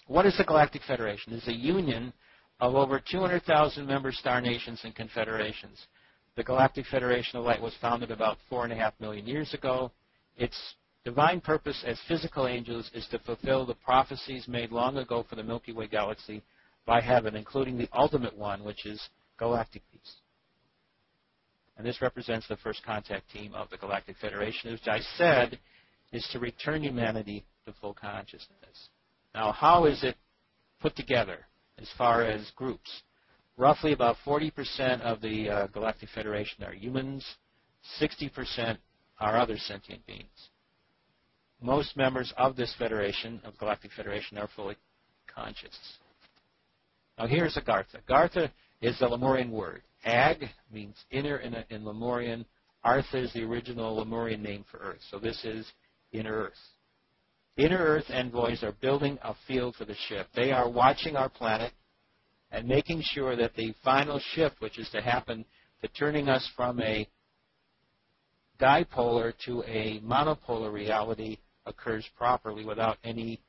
What is the Galactic Federation? It's a union of over 200,000 member star nations and confederations. The Galactic Federation of Light was founded about 4.5 million years ago. Its divine purpose as physical angels is to fulfill the prophecies made long ago for the Milky Way galaxy by heaven, including the ultimate one, which is galactic peace. And this represents the first contact team of the Galactic Federation, which I said is to return humanity to full consciousness. Now, how is it put together as far as groups? Roughly about 40% of the Galactic Federation are humans, 60% are other sentient beings. Most members of this federation, of Galactic Federation, are fully conscious. Now here's Agartha. Agartha is the Lemurian word. Ag means inner in Lemurian. Artha is the original Lemurian name for Earth. So this is inner Earth. Inner Earth envoys are building a field for the ship. They are watching our planet and making sure that the final shift, which is to happen to turning us from a dipolar to a monopolar reality, occurs properly without any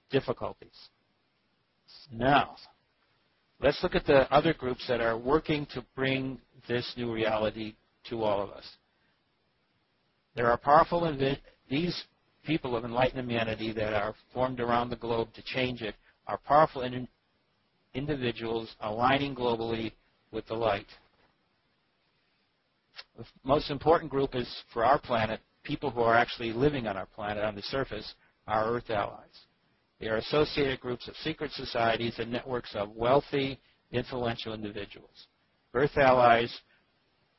difficulties. Now, let's look at the other groups that are working to bring this new reality to all of us. There are powerful, these people of enlightened humanity that are formed around the globe to change it are powerful individuals aligning globally with the light. The most important group is, for our planet, people who are actually living on our planet, on the surface, are Earth allies. They are associated groups of secret societies and networks of wealthy, influential individuals. Earth allies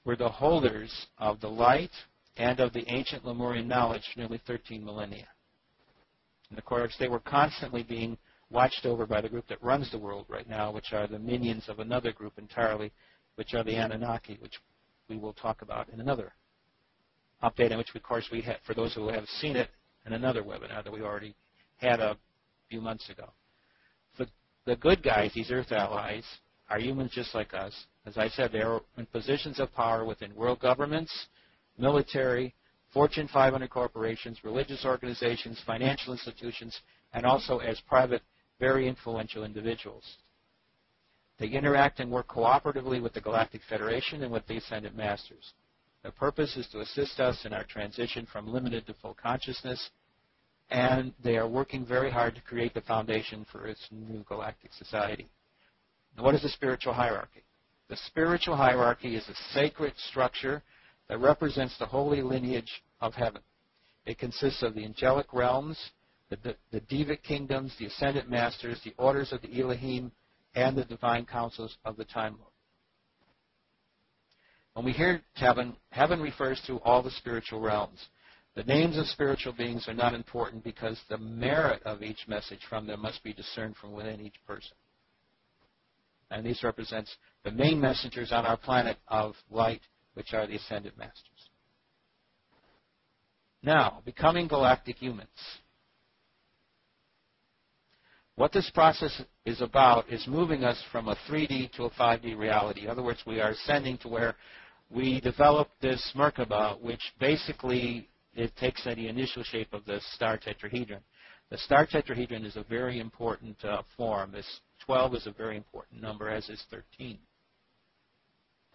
were the holders of the light and of the ancient Lemurian knowledge for nearly 13 millennia. And of course, they were constantly being watched over by the group that runs the world right now, which are the minions of another group entirely, which are the Anunnaki, which we will talk about in another update, in which, of course, we had, for those who have seen it, in another webinar that we already had a few months ago. The good guys, these Earth allies, are humans just like us. As I said, they are in positions of power within world governments, military, Fortune 500 corporations, religious organizations, financial institutions, and also as private, very influential individuals. They interact and work cooperatively with the Galactic Federation and with the Ascended Masters. Their purpose is to assist us in our transition from limited to full consciousness, and they are working very hard to create the foundation for its new galactic society. Now, what is the spiritual hierarchy? The spiritual hierarchy is a sacred structure that represents the holy lineage of heaven. It consists of the angelic realms, the Devic kingdoms, the Ascended Masters, the orders of the Elohim, and the divine councils of the Time Lord. When we hear heaven, heaven refers to all the spiritual realms. The names of spiritual beings are not important because the merit of each message from them must be discerned from within each person. And these represents the main messengers on our planet of light, which are the Ascended Masters. Now, becoming galactic humans. What this process is about is moving us from a 3D to a 5D reality. In other words, we are ascending to where we develop this Merkaba, which basically it takes the initial shape of the star tetrahedron. The star tetrahedron is a very important form. This 12 is a very important number, as is 13.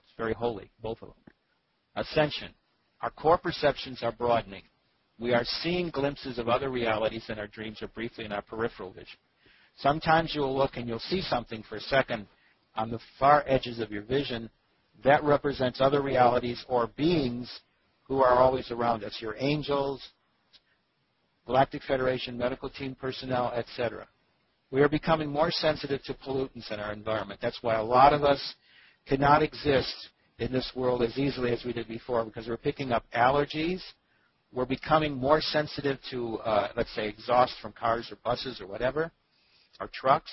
It's very holy, both of them. Ascension. Our core perceptions are broadening. We are seeing glimpses of other realities in our dreams or briefly in our peripheral vision. Sometimes you'll look and you'll see something for a second on the far edges of your vision. That represents other realities or beings who are always around us. Your angels, Galactic Federation, medical team personnel, etc. We are becoming more sensitive to pollutants in our environment. That's why a lot of us cannot exist in this world as easily as we did before, because we're picking up allergies. We're becoming more sensitive to, let's say, exhaust from cars or buses or whatever, or trucks.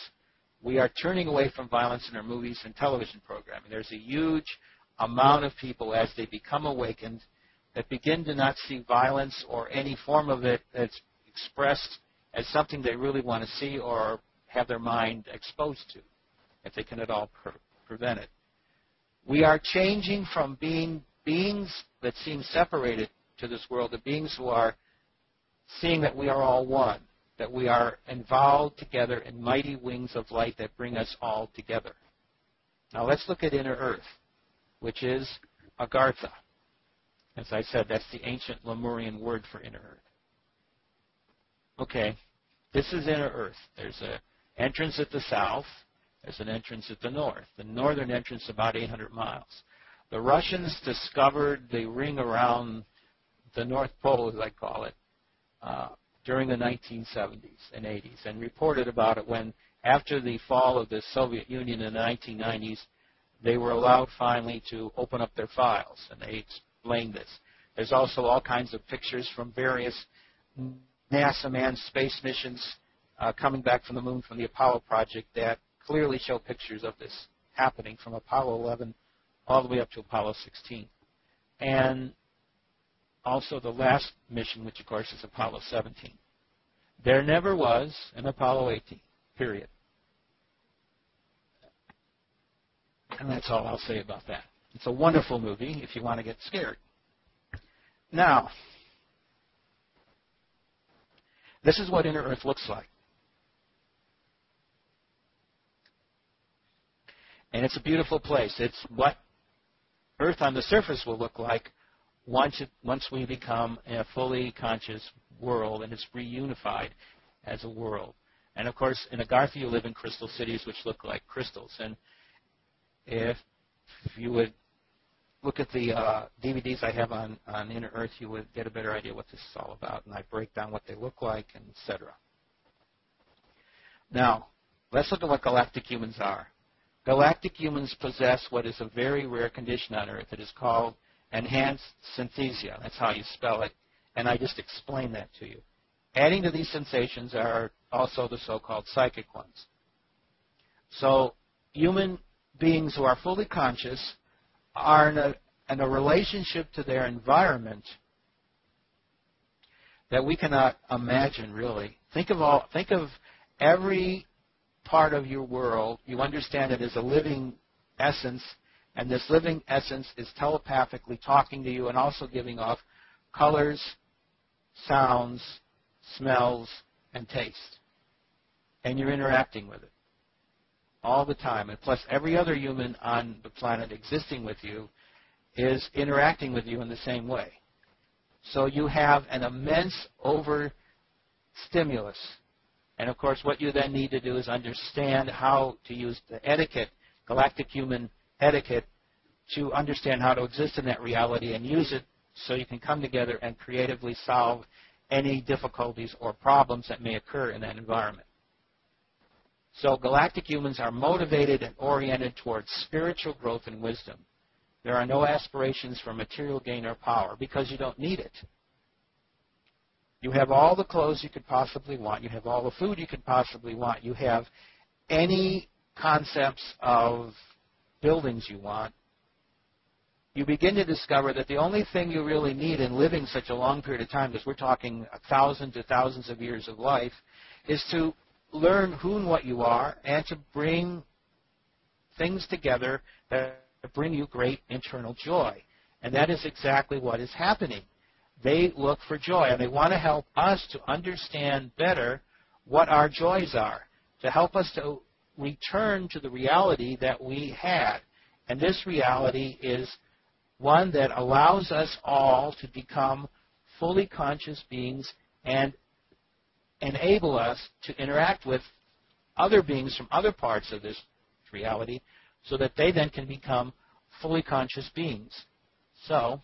We are turning away from violence in our movies and television programming. There's a huge amount of people, as they become awakened, that begin to not see violence or any form of it that's expressed as something they really want to see or have their mind exposed to, if they can at all prevent it. We are changing from being beings that seem separated to this world to beings who are seeing that we are all one, that we are involved together in mighty wings of light that bring us all together. Now let's look at inner Earth, which is Agartha. As I said, that's the ancient Lemurian word for inner Earth. Okay, this is inner Earth. There's an entrance at the south. There's an entrance at the north. The northern entrance about 800 miles. The Russians discovered the ring around the North Pole, as I call it, during the 1970s and 80s, and reported about it when, after the fall of the Soviet Union in the 1990s, they were allowed finally to open up their files, and they explained this. There's also all kinds of pictures from various NASA manned space missions coming back from the moon from the Apollo project that clearly show pictures of this happening from Apollo 11 all the way up to Apollo 16. And also the last mission, which of course is Apollo 17. There never was an Apollo 18, period. And that's all I'll say about that. It's a wonderful movie if you want to get scared. Now, this is what inner Earth looks like. And it's a beautiful place. It's what Earth on the surface will look like once we become a fully conscious world and it's reunified as a world. And of course, in Agartha, you live in crystal cities which look like crystals. And if you would look at the DVDs I have on Inner Earth, you would get a better idea what this is all about. And I break down what they look like, and etc. Now, let's look at what galactic humans are. Galactic humans possess what is a very rare condition on Earth. It is called enhanced synesthesia. That's how you spell it. And I just explained that to you. Adding to these sensations are also the so-called psychic ones. So human beings who are fully conscious are in a relationship to their environment that we cannot imagine, really. Think of every part of your world. You understand it as a living essence, and this living essence is telepathically talking to you and also giving off colors, sounds, smells, and taste. And you're interacting with it all the time. And plus, every other human on the planet existing with you is interacting with you in the same way. So you have an immense overstimulus. And of course, what you then need to do is understand how to use the etiquette, galactic human etiquette, to understand how to exist in that reality and use it so you can come together and creatively solve any difficulties or problems that may occur in that environment. So galactic humans are motivated and oriented towards spiritual growth and wisdom. There are no aspirations for material gain or power because you don't need it. You have all the clothes you could possibly want. You have all the food you could possibly want. You have any concepts of buildings you want. You begin to discover that the only thing you really need in living such a long period of time, because we're talking 1,000 to thousands of years of life, is to learn who and what you are and to bring things together that bring you great internal joy. And that is exactly what is happening. They look for joy, and they want to help us to understand better what our joys are, to help us to return to the reality that we had. And this reality is one that allows us all to become fully conscious beings and enable us to interact with other beings from other parts of this reality so that they then can become fully conscious beings. So